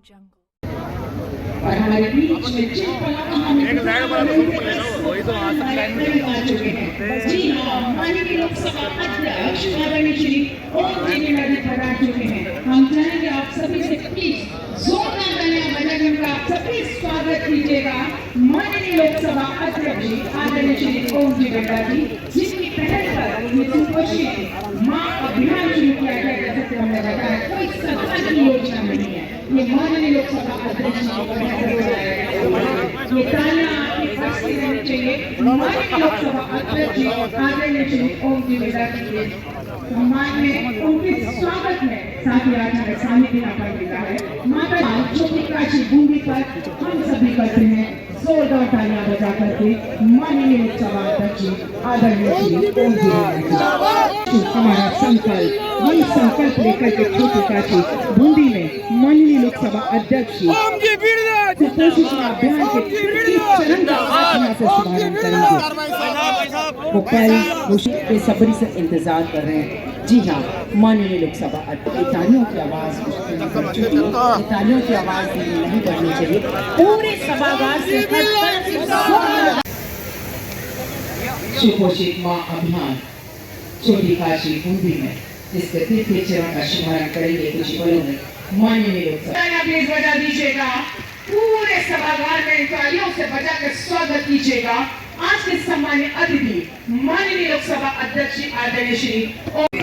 और हमारे बीच में जिन पलों को हम वही तो आ चुके हैं। जी हाँ, माननीय लोकसभा अध्यक्ष आदरणीय श्री ओम बिरला जी पधार चुके हैं। हम चाहेंगे आप सभी से प्लीज जोरदार तालियां बजाकर उनका आप सभी स्वागत कीजिएगा। माननीय लोकसभा अध्यक्ष आदरणीय श्री ओम बिरला जी, जिनकी पहल पर ये सुपोषित माँ अभियान शुरू किया गया, जैसे कि हमने बताया कोई सरकार की योजना नहीं है, ये माननीय लोकसभा अध्यक्ष ये तालियां आपके पास ही रहनी चाहिए। माननीय लोकसभा अध्यक्ष आदरणीय श्री ओम बिरला जी के सम्मान में उनके स्वागत में साथ ही आज हमें सानिध्य यहाँ पर मिला है। माता छोटी काशी भूमि पर हम सभी करते हैं जोरदार तालियां बजा करके माननीय लोकसभा अध्यक्ष आदरणीय श्री ओम बिरला जी। हमारा संकल्प, यही संकल्प लेकर के छोटी काशी बूंदी में माननीय लोकसभा अध्यक्ष कुपोषित अभियान के चरण का आज यहाँ से शुभारंभ करेंगे। वो कल बेसब्री से इंतजार कर रहे हैं। जी हाँ, माननीय लोकसभा अध्यक्ष, तालियों की आवाज तालियों की आवाज नहीं बढ़नी चाहिए, पूरे सभागार से सुपोषित माँ अभियान छोटी काशी बूंदी में जिसके तीसरे चरण का शुभारंभ करेंगे कुछ पलों में माननीय लोकसभा। प्लीज बजा दीजिएगा, पूरे सभागार में तालियों से बजा कर स्वागत कीजिएगा आज के सम्मानित अतिथि माननीय लोकसभा अध्यक्ष आदरणीय श्री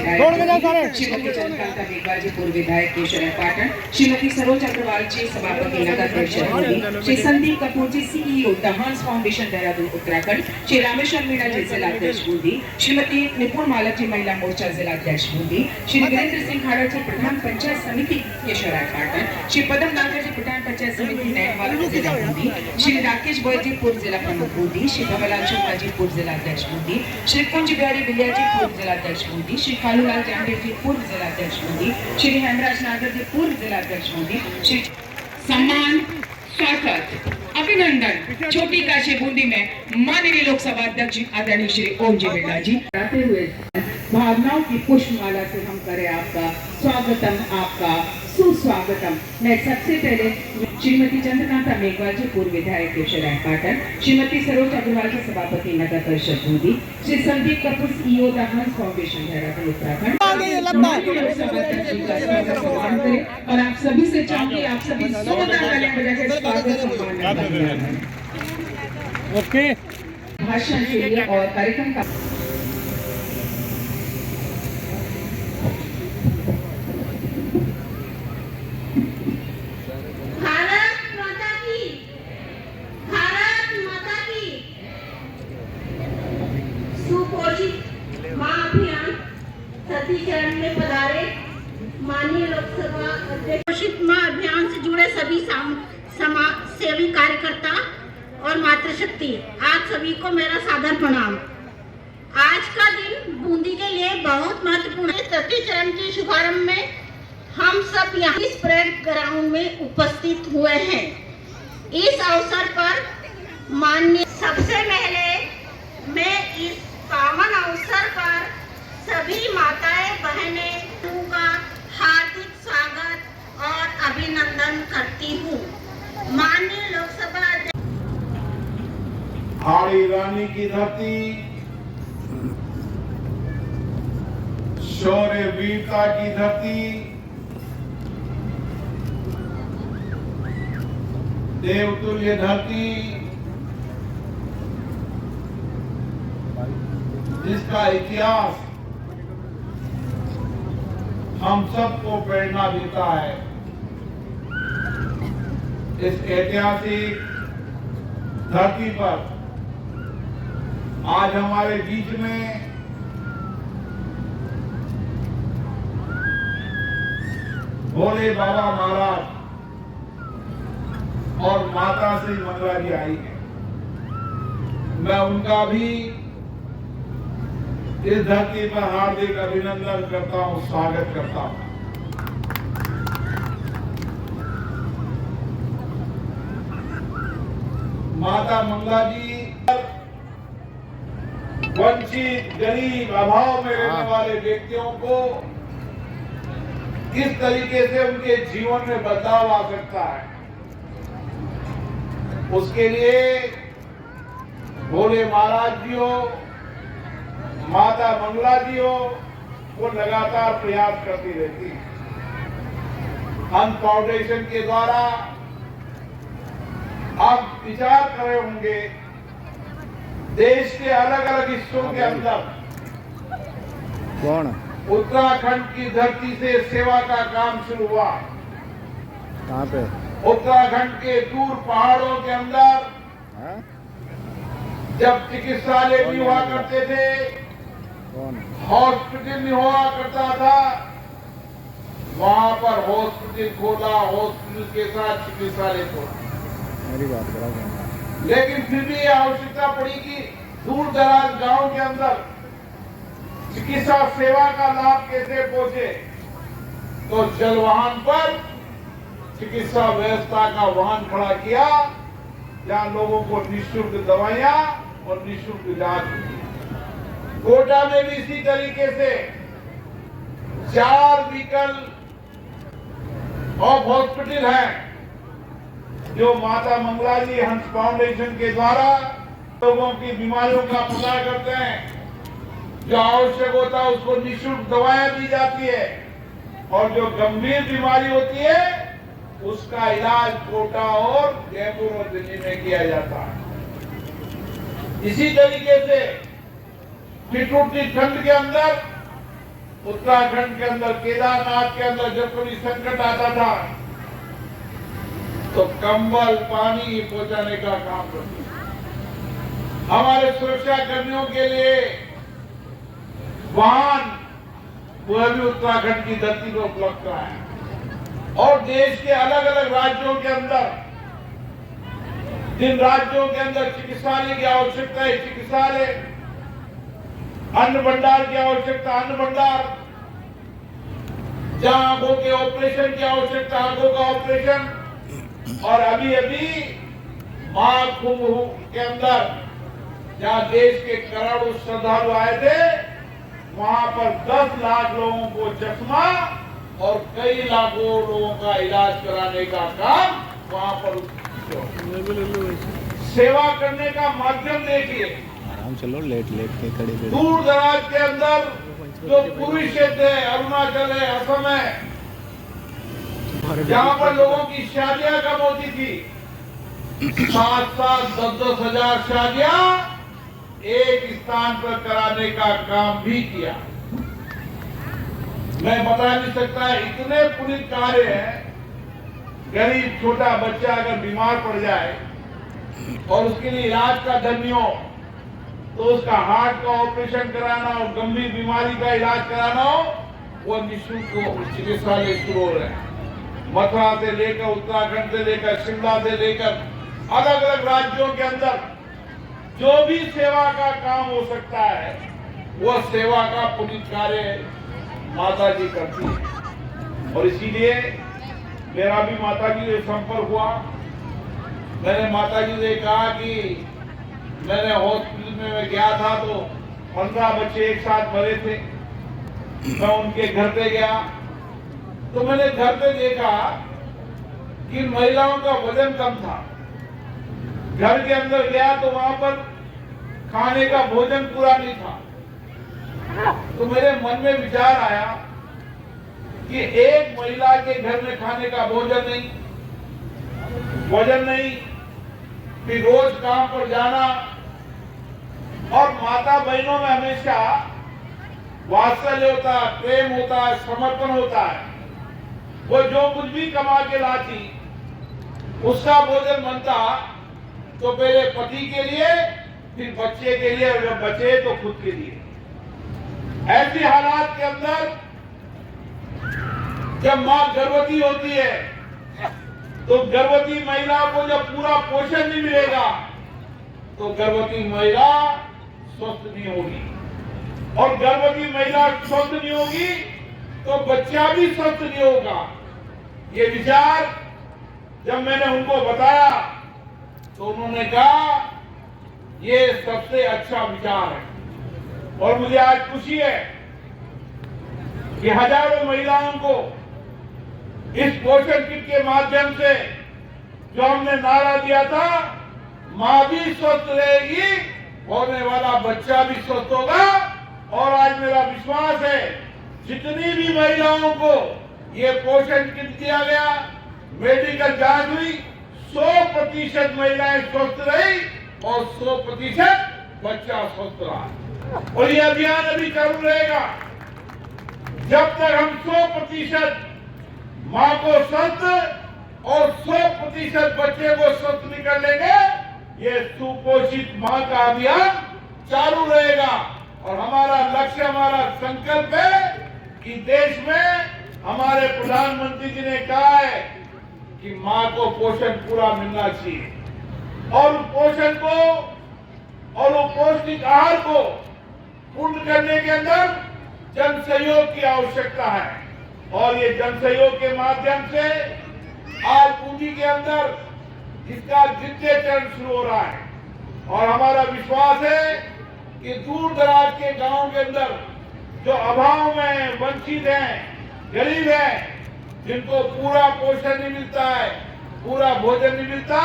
श्रीमती चंद्रकांता मेघवाल जी पूर्व विधायक केशर पाटन, श्रीमती सरोज अग्रवाल जी सभापति नगर परिषद, श्री संदीप कपूर जी सीईओ द हंस फाउंडेशन देहरादून उत्तराखंड, श्री रामेश्वर मीणा जी जिला अध्यक्ष बूंदी, श्रीमती निपुण मालक जी महिला मोर्चा जिला अध्यक्ष बूंदी, श्री वीरेंद्र सिंह खाड़ा जी प्रधान पंचायत समिति केशर पाटन, श्री पदम नागर जी प्रधान पंचायत समिति नैनवाला जिला बूंदी, श्री राकेश बॉय जी पूर्व जिला प्रमुख बूंदी, श्री धवलाल चोपड़ा जी पूर्व जिला अध्यक्ष बूंदी, श्री कुंज बिहारी बिलिया जी पूर्व जिला अध्यक्ष बूंदी, श्री कालूलाल जांडेर जी पूर्व जिला अध्यक्ष बूंदी, श्री हेमराज नागर जी पूर्व जिला अध्यक्ष बूंदी। श्री सम्मान, स्वागत, अभिनंदन छोटी काशी बूंदी में माननीय लोकसभा अध्यक्ष आदरणीय श्री ओम बिरला जी आते हुए भावनाओं की पुष्पमाला से हम करें आपका स्वागतम, आपका सुस्वागतम। मैं सबसे पहले श्रीमती चंद्रकांता मेघवाल जी पूर्व विधायक केशर पाटन, श्रीमती सरोज अग्रवाल जी सभापति नगर परिषद बूंदी, श्री संदीप कपूर सीईओ द हंस फाउंडेशन देहरादून उत्तराखंड और आप सभी से चाहूंगी आप सभी जोरदार तालियां बजाकर स्वागत सम्मान ओके भाषण के लिए और कार्यक्रम का चरण में पधारे माननीय लोकसभा अध्यक्ष, पोषित माँ अभियान से जुड़े सभी समाज सेवी कार्यकर्ता और मातृशक्ति, आप सभी को मेरा सादर प्रणाम। आज का दिन बूंदी के लिए बहुत महत्वपूर्ण है। तृतीय चरण के शुभारंभ में हम सब यहाँ इस परेड ग्राउंड में उपस्थित हुए हैं। इस अवसर पर माननीय सबसे पहले मैं इस पावन अवसर पर सभी माताएं बहनें का हार्दिक स्वागत और अभिनंदन करती हूँ। माननीय लोकसभा अध्यक्ष हाड़ी रानी की धरती, शौर्य वीरता की धरती, देवतुल्य धरती, जिसका इतिहास हम सबको प्रेरणा देता है। इस ऐतिहासिक धरती पर आज हमारे बीच में भोले बाबा महाराज और माता श्री मंगला जी आई है। मैं उनका भी इस धरती पर हार्दिक अभिनंदन करता हूं, स्वागत करता हूं। माता मंगला जी वंचित, गरीब, अभाव में रहने वाले व्यक्तियों को किस तरीके से उनके जीवन में बदलाव आ सकता है, उसके लिए भोले महाराज जी हो, माता मंगला जी हो, वो लगातार प्रयास करती रहती है। हम फाउंडेशन के द्वारा आप विचार कर रहे होंगे, देश के अलग अलग हिस्सों के अंदर कौन उत्तराखंड की धरती से सेवा का काम शुरू हुआ। कहाँ पे? उत्तराखंड के दूर पहाड़ों के अंदर हाँ? जब चिकित्सालय भी हुआ करते थे, कौन? हॉस्पिटल भी हुआ करता था, वहां पर हॉस्पिटल खोला, हॉस्पिटल के साथ चिकित्सालय खोला। मेरी बात करा। लेकिन फिर भी यह आवश्यकता पड़ी कि दूर दराज गांव के अंदर चिकित्सा सेवा का लाभ कैसे पहुंचे, तो जल वाहन पर चिकित्सा व्यवस्था का वाहन खड़ा किया, जहां लोगों को निःशुल्क दवाइयां और निःशुल्क इलाज होती। कोटा में भी इसी तरीके से 4 व्हीकल ऑफ हॉस्पिटल है, जो माता मंगला जी हंस फाउंडेशन के द्वारा लोगों की बीमारियों का पता करते हैं, जो आवश्यक होता है उसको निःशुल्क दवाएं दी जाती है, और जो गंभीर बीमारी होती है उसका इलाज कोटा और जयपुर और दिल्ली में किया जाता है। इसी तरीके से पिटूटी ठंड के अंदर उत्तराखंड के अंदर, केदारनाथ के अंदर जब कभी संकट आता था तो कंबल पानी पहुंचाने का काम करते हैं। हमारे सुरक्षा कर्मियों के लिए वाहन वह भी उत्तराखंड की धरती पर उपलब्ध कराया, और देश के अलग अलग राज्यों के अंदर, जिन राज्यों के अंदर चिकित्सालय की आवश्यकता है चिकित्सालय, अन्न भंडार की आवश्यकता अन्न भंडार, जहां आंखों के ऑपरेशन की आवश्यकता आंखों का ऑपरेशन, और अभी अभी महाकुंभ के अंदर जहां देश के करोड़ों श्रद्धालु आए थे, वहां पर 10 लाख लोगों को चश्मा और कई लाखों लोगों का इलाज कराने का काम वहां पर सेवा करने का माध्यम देखिए। आराम चलो, लेट के खड़े खड़े। दूर दराज के अंदर जो पूर्वी क्षेत्र है, अरुणाचल है, असम है, जहां पर लोगों की शादियां कम होती थी, 7-7, 10-10 हजार शादियां एक स्थान पर कराने का काम भी किया। मैं बता नहीं सकता, इतने पुनीत कार्य हैं। गरीब छोटा बच्चा अगर बीमार पड़ जाए और उसके लिए इलाज का धन नहीं हो, तो उसका हार्ट का ऑपरेशन कराना और गंभीर बीमारी का इलाज कराना हो, वो निःशुल्क चिकित्सालय शुरू हो रहे हैं। मथुरा से लेकर, उत्तराखंड से लेकर, शिमला से लेकर अलग अलग राज्यों के अंदर जो भी सेवा का काम हो सकता है, वह सेवा का पुनीत कार्य माता जी करती है। और इसीलिए मेरा भी माता जी से संपर्क हुआ। मैंने माता जी से कहा कि मैंने हॉस्पिटल में मैं गया था तो 15 बच्चे एक साथ मरे थे। मैं उनके घर पे गया तो मैंने घर पे देखा कि महिलाओं का वजन कम था। घर के अंदर गया तो वहां पर खाने का भोजन पूरा नहीं था। तो मेरे मन में विचार आया कि एक महिला के घर में खाने का भोजन नहीं, वजन नहीं, फिर रोज काम पर जाना, और माता बहनों में हमेशा वात्सल्य होता है, प्रेम होता है, समर्पण होता है। वो जो कुछ भी कमा के लाती, उसका भोजन बनता तो पहले पति के लिए, फिर बच्चे के लिए, और जब बचे तो खुद के लिए। ऐसे हालात के अंदर जब मां गर्भवती होती है तो गर्भवती महिला को जब पूरा पोषण नहीं मिलेगा तो गर्भवती महिला स्वस्थ नहीं होगी, और गर्भवती महिला स्वस्थ नहीं होगी तो बच्चा भी स्वस्थ नहीं होगा। ये विचार जब मैंने उनको बताया तो उन्होंने कहा ये सबसे अच्छा विचार है। और मुझे आज खुशी है कि हजारों महिलाओं को इस पोषण किट के माध्यम से जो हमने नारा दिया था, माँ भी स्वस्थ रहेगी, होने वाला बच्चा भी स्वस्थ होगा। और आज मेरा विश्वास है जितनी भी महिलाओं को ये पोषण किट दिया गया, मेडिकल जांच हुई, 100% महिलाएं स्वस्थ रही और 100% बच्चा स्वस्थ रहा। और ये अभियान अभी चालू रहेगा जब तक हम 100% माँ को स्वस्थ और 100% बच्चे को स्वस्थ नहीं कर लेंगे, ये सुपोषित माँ का अभियान चालू रहेगा। और हमारा लक्ष्य, हमारा संकल्प है कि देश में हमारे प्रधानमंत्री जी ने कहा है कि माँ को पोषण पूरा मिलना चाहिए और पोषण को और वो पौष्टिक आहार को पूर्ण करने के अंदर जन सहयोग की आवश्यकता है। और ये जन सहयोग के माध्यम से आज पूंजी के अंदर इसका द्वितीय चरण शुरू हो रहा है। और हमारा विश्वास है कि दूर दराज के गांव के अंदर जो अभाव में वंचित हैं, गरीब हैं, जिनको पूरा पोषण नहीं मिलता है, पूरा भोजन नहीं मिलता,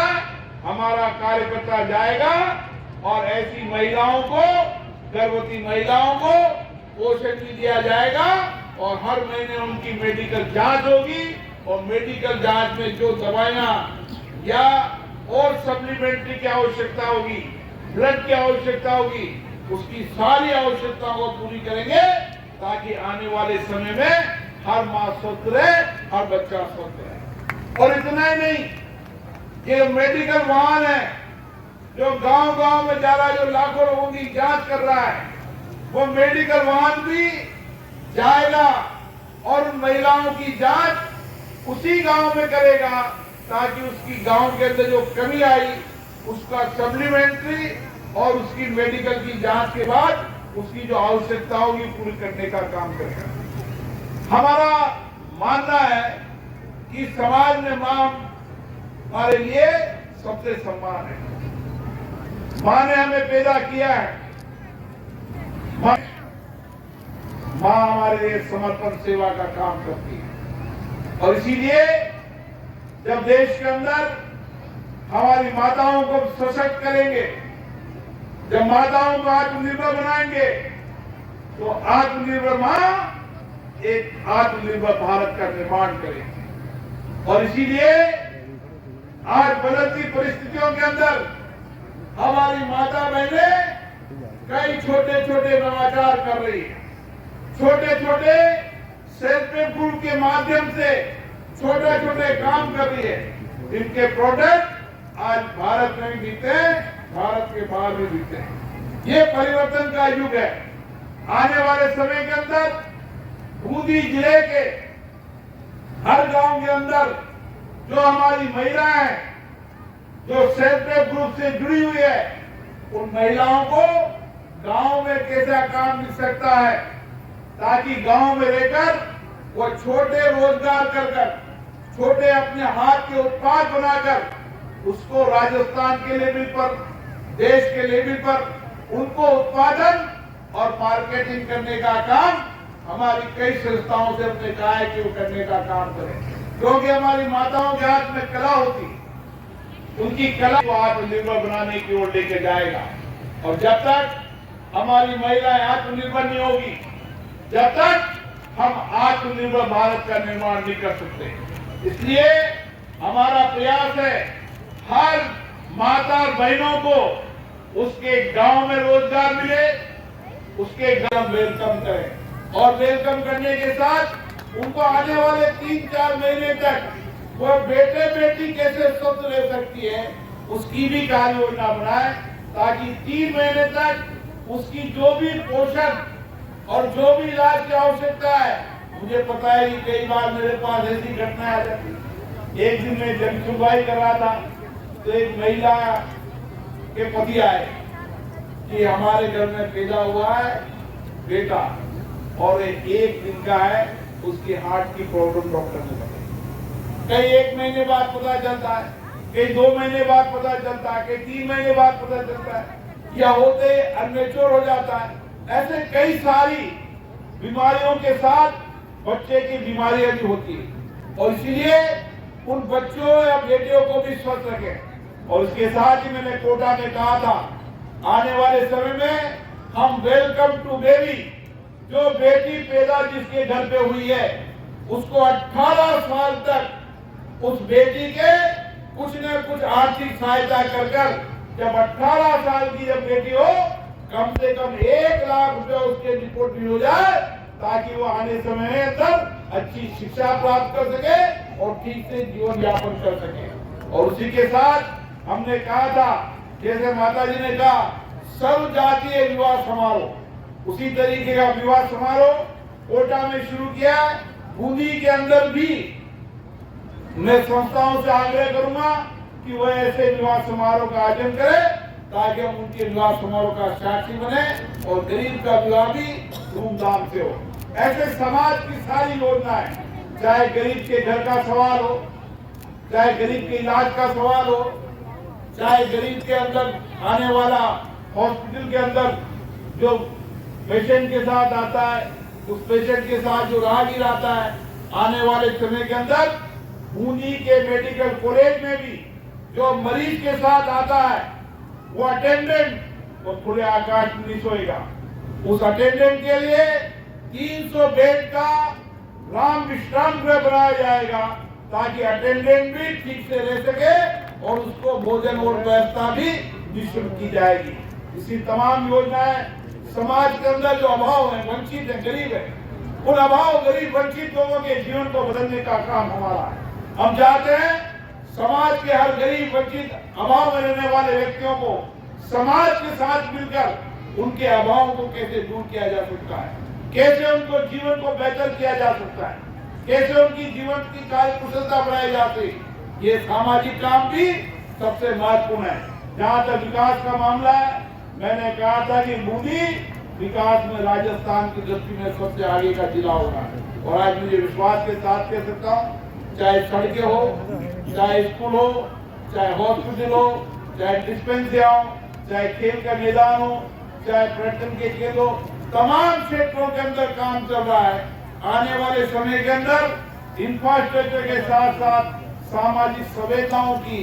हमारा कार्यकर्ता जाएगा और ऐसी महिलाओं को, गर्भवती महिलाओं को पोषण भी दिया जाएगा। और हर महीने उनकी मेडिकल जांच होगी और मेडिकल जांच में जो दवाइयां या और सप्लीमेंट्री की आवश्यकता होगी, ब्लड की आवश्यकता होगी, उसकी सारी आवश्यकताओं को पूरी करेंगे ताकि आने वाले समय में हर माँ स्वस्थ रहे, हर बच्चा स्वस्थ रहे। और इतना ही नहीं, ये मेडिकल वाहन है जो गांव-गांव में जा रहा है, जो लाखों लोगों की जांच कर रहा है, वो मेडिकल वाहन भी जाएगा और उन महिलाओं की जांच उसी गांव में करेगा ताकि उसकी गांव के अंदर जो कमी आई उसका सप्लीमेंट्री और उसकी मेडिकल की जांच के बाद उसकी जो आवश्यकता होगी पूरी करने का काम करेगा। हमारा मानना है कि समाज में मां हमारे लिए सबसे सम्मान है। मां ने हमें पैदा किया है, मां हमारे लिए समर्पण सेवा का काम करती है। और इसीलिए जब देश के अंदर हमारी माताओं को सशक्त करेंगे, जब माताओं को आत्मनिर्भर बनाएंगे, तो आत्मनिर्भर मां एक आत्मनिर्भर भारत का निर्माण करेगी। और इसीलिए आज बदलती परिस्थितियों के अंदर हमारी माता बहनें कई छोटे छोटे नवाचार कर रही है, छोटे छोटे सेल्फ हेल्प ग्रुप के माध्यम से छोटे छोटे काम कर रही है। इनके प्रोडक्ट आज भारत में भी बिकते हैं, भारत के बाहर भी बिकते हैं। ये परिवर्तन का युग है। आने वाले समय के अंदर बूंदी जिले के हर गांव के अंदर जो हमारी महिलाएं हैं, जो सेल्फ हेल्प ग्रुप से जुड़ी हुई है, उन महिलाओं को गांव में कैसा काम मिल सकता है ताकि गांव में रहकर वो छोटे रोजगार कर छोटे अपने हाथ के उत्पाद बनाकर उसको राजस्थान के लेवल पर, देश के लेवल पर उनको उत्पादन और मार्केटिंग करने का काम हमारी कई संस्थाओं से हमने कहा है कि वो करने का काम करें। क्योंकि हमारी माताओं के हाथ में कला होती, उनकी कला को आत्मनिर्भर बनाने की ओर लेके जाएगा। और जब तक हमारी महिलाएं आत्मनिर्भर नहीं होगी, जब तक हम आत्मनिर्भर भारत का निर्माण नहीं कर सकते। इसलिए हमारा प्रयास है हर माता और बहनों को उसके गांव में रोजगार मिले, उसके गांव वेलकम करें और वेलकम करने के साथ उनको आने वाले 3-4 महीने तक वो बेटे बेटी कैसे स्वस्थ रह सकती है उसकी भी कार्य योजना बनाए ताकि 3 महीने तक उसकी जो भी पोषण और जो भी इलाज की आवश्यकता है। मुझे पता है कि कई बार मेरे पास ऐसी घटनाएं आ जाती। एक दिन मैं जन सुनवाई कर रहा था तो एक महिला के पति आए कि हमारे घर में पैदा हुआ है बेटा और एक दिन का है, उसकी हार्ट की प्रॉब्लम डॉक्टर ने बताई। कई 1 महीने बाद पता चलता है, कई 2 महीने बाद पता चलता है, कई 3 महीने बाद पता चलता है, या होते अनमेच्योर हो जाता है। ऐसे कई सारी बीमारियों के साथ बच्चे की बीमारियां भी होती है। और इसलिए उन बच्चों या बेटियों को भी स्वस्थ रखें। और इसके साथ ही मैंने कोटा में कहा था, आने वाले समय में हम वेलकम टू बेबी, जो बेटी पैदा जिसके घर पे हुई है उसको 18 साल तक उस बेटी के कुछ न कुछ आर्थिक सहायता कर जब 18 साल की जब बेटी हो, कम से कम 1 लाख रुपए उसके रिपोर्ट भी हो जाए, ताकि वो आने समय में अंदर अच्छी शिक्षा प्राप्त कर सके और ठीक से जीवन यापन कर सके। और उसी के साथ हमने कहा था, जैसे माता जी ने कहा, सर्व जातीय विवाह समारोह, उसी तरीके का विवाह समारोह कोटा में शुरू किया। बूंदी के अंदर भी मैं संस्थाओं से आग्रह करूंगा कि वह ऐसे विवाह समारोह का आयोजन करे, ताकि हम उनके विवाह समारोह का साक्षी बने और गरीब का विवाह भी धूमधाम से हो। ऐसे समाज की सारी योजनाएं, चाहे गरीब के घर का सवाल हो, चाहे गरीब के इलाज का सवाल हो, चाहे गरीब के अंदर आने वाला हॉस्पिटल के अंदर जो पेशेंट के साथ आता है, उस पेशेंट के साथ जो राहगीर आता है, आने वाले समय के अंदर बूंदी के मेडिकल कॉलेज में भी जो मरीज के साथ आता है, वो अटेंडेंट वो खुले आकाश में नहीं सोएगा। उस अटेंडेंट के लिए 300 बेड का राम विश्राम गृह बनाया जाएगा, ताकि अटेंडेंट भी ठीक से रह सके और उसको भोजन और व्यवस्था भी निःशुल्क की जाएगी। इसी तमाम योजनाएं समाज के अंदर जो अभाव है, वंचित है, गरीब है, उन अभाव गरीब वंचित लोगों के जीवन को बदलने का काम हमारा है। हम चाहते हैं समाज के हर गरीब वंचित अभाव में रहने वाले व्यक्तियों को समाज के साथ मिलकर उनके अभाव को कैसे दूर किया जा सकता है, कैसे उनको जीवन को बेहतर किया जा सकता है, कैसे उनकी जीवन की कार्य कुशलता बढ़ाई जाती है। ये सामाजिक काम भी सबसे महत्वपूर्ण है। जहाँ तक विकास का मामला है, मैंने कहा था कि बूंदी विकास में राजस्थान की दृष्टि में सबसे आगे का जिला होगा। और आज मुझे विश्वास के साथ कह सकता हूँ, चाहे सड़कें हो, चाहे स्कूल हो, चाहे हॉस्पिटल हो, चाहे डिस्पेंसरी हो, चाहे खेल का मैदान हो, चाहे पर्यटन के केंद्र हो, तमाम क्षेत्रों के अंदर काम चल रहा है। आने वाले समय के अंदर इंफ्रास्ट्रक्चर के साथ साथ सामाजिक संवेदनाओं की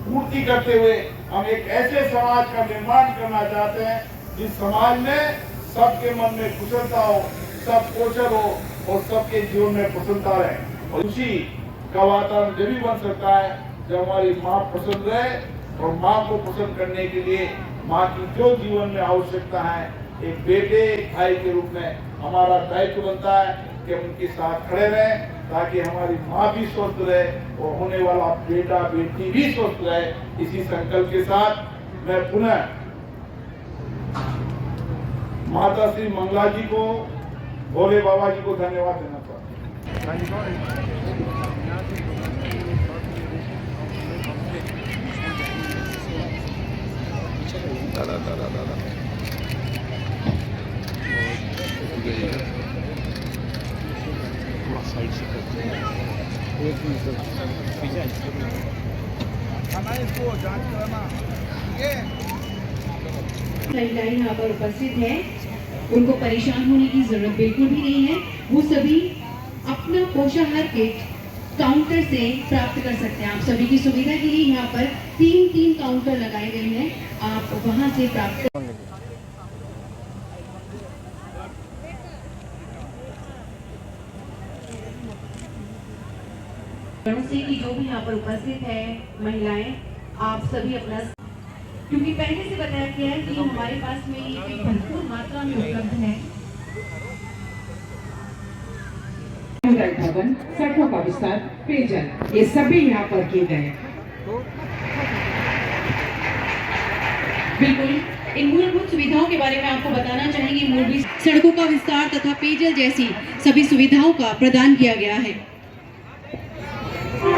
पूर्ति करते हुए हम एक ऐसे समाज का निर्माण करना चाहते हैं, जिस समाज में सबके मन में कुशलता हो, सब कोशल हो और सबके जीवन में प्रसन्नता रहे। और खुशी का वातावरण जब भी बन सकता है जब हमारी माँ प्रसन्न रहे। और माँ को प्रसन्न करने के लिए माँ की जो जीवन में आवश्यकता है, एक बेटे एक भाई के रूप में हमारा दायित्व बनता है कि हम उनके साथ खड़े रहें, ताकि हमारी माँ भी स्वस्थ रहे और होने वाला बेटा बेटी भी स्वस्थ रहे। इसी संकल्प के साथ मैं पुनः माता श्री मंगला जी को, भोले बाबा जी को धन्यवाद देना चाहता हूँ। महिलाएं यहाँ पर उपस्थित हैं, उनको परेशान होने की जरूरत बिल्कुल भी नहीं है। वो सभी अपना पोषाहार किट काउंटर से प्राप्त कर सकते हैं। आप सभी की सुविधा के लिए यहाँ पर 3 काउंटर लगाए गए हैं, आप वहाँ से प्राप्त से कि जो भी यहाँ पर उपस्थित है महिलाएं, आप सभी अपना, क्योंकि पहले से बताया गया है कि हमारे पास में ये भरपूर मात्रा में उपलब्ध है। भवन, सड़कों का विस्तार, पेयजल, ये सभी यहाँ पर किए गए हैं। बिल्कुल, इन मूलभूत सुविधाओं के बारे में आपको बताना चाहेंगे। मूलभूत सड़कों का विस्तार तथा पेयजल जैसी सभी सुविधाओं का प्रदान किया गया है।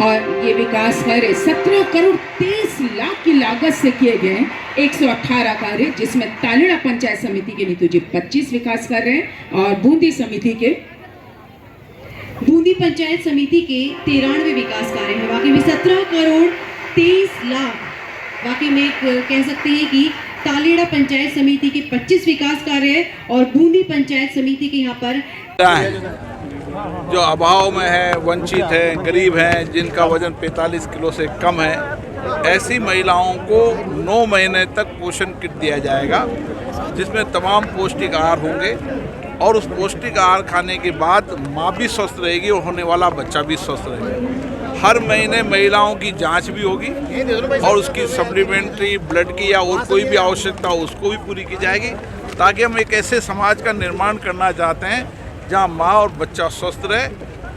और ये विकास कार्य 17 करोड़ 23 लाख की लागत से किए गए 118 कार्य, जिसमें तालेड़ा पंचायत समिति के नीतू जी 25 विकास कार्य हैं और बूंदी पंचायत समिति के 93 विकास कार्य हैं। वाकई में 17 करोड़ 23 लाख वाकई में कह सकते हैं कि तालेड़ा पंचायत समिति के 25 विकास कार्य है और बूंदी पंचायत समिति के यहाँ पर जो अभाव में है, वंचित हैं, गरीब हैं, जिनका वजन 45 किलो से कम है, ऐसी महिलाओं को 9 महीने तक पोषण किट दिया जाएगा, जिसमें तमाम पौष्टिक आहार होंगे और उस पौष्टिक आहार खाने के बाद माँ भी स्वस्थ रहेगी और होने वाला बच्चा भी स्वस्थ रहेगा। हर महीने महिलाओं की जांच भी होगी और उसकी सप्लीमेंट्री ब्लड की या और कोई भी आवश्यकता हो उसको भी पूरी की जाएगी, ताकि हम एक ऐसे समाज का निर्माण करना चाहते हैं जहां माँ और बच्चा स्वस्थ रहे,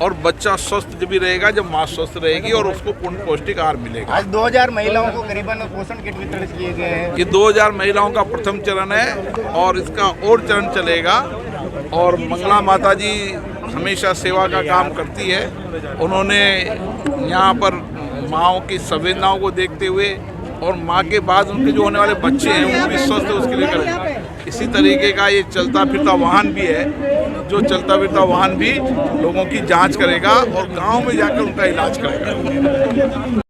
और बच्चा स्वस्थ जब भी रहेगा जब माँ स्वस्थ रहेगी और उसको पूर्ण पौष्टिक आहार मिलेगा। आज 2000 महिलाओं को करीबन पोषण किट वितरित किए गए हैं। ये 2000 महिलाओं का प्रथम चरण है और इसका और चरण चलेगा। और मंगला माता जी हमेशा सेवा का काम करती है। उन्होंने यहाँ पर माँओं की संवेदनाओं को देखते हुए और माँ के बाद उनके जो होने वाले बच्चे हैं वो भी स्वस्थ है उसके लिए करें। इसी तरीके का ये चलता फिरता वाहन भी है, जो चलता फिरता वाहन भी लोगों की जांच करेगा और गांव में जाकर उनका इलाज करेगा।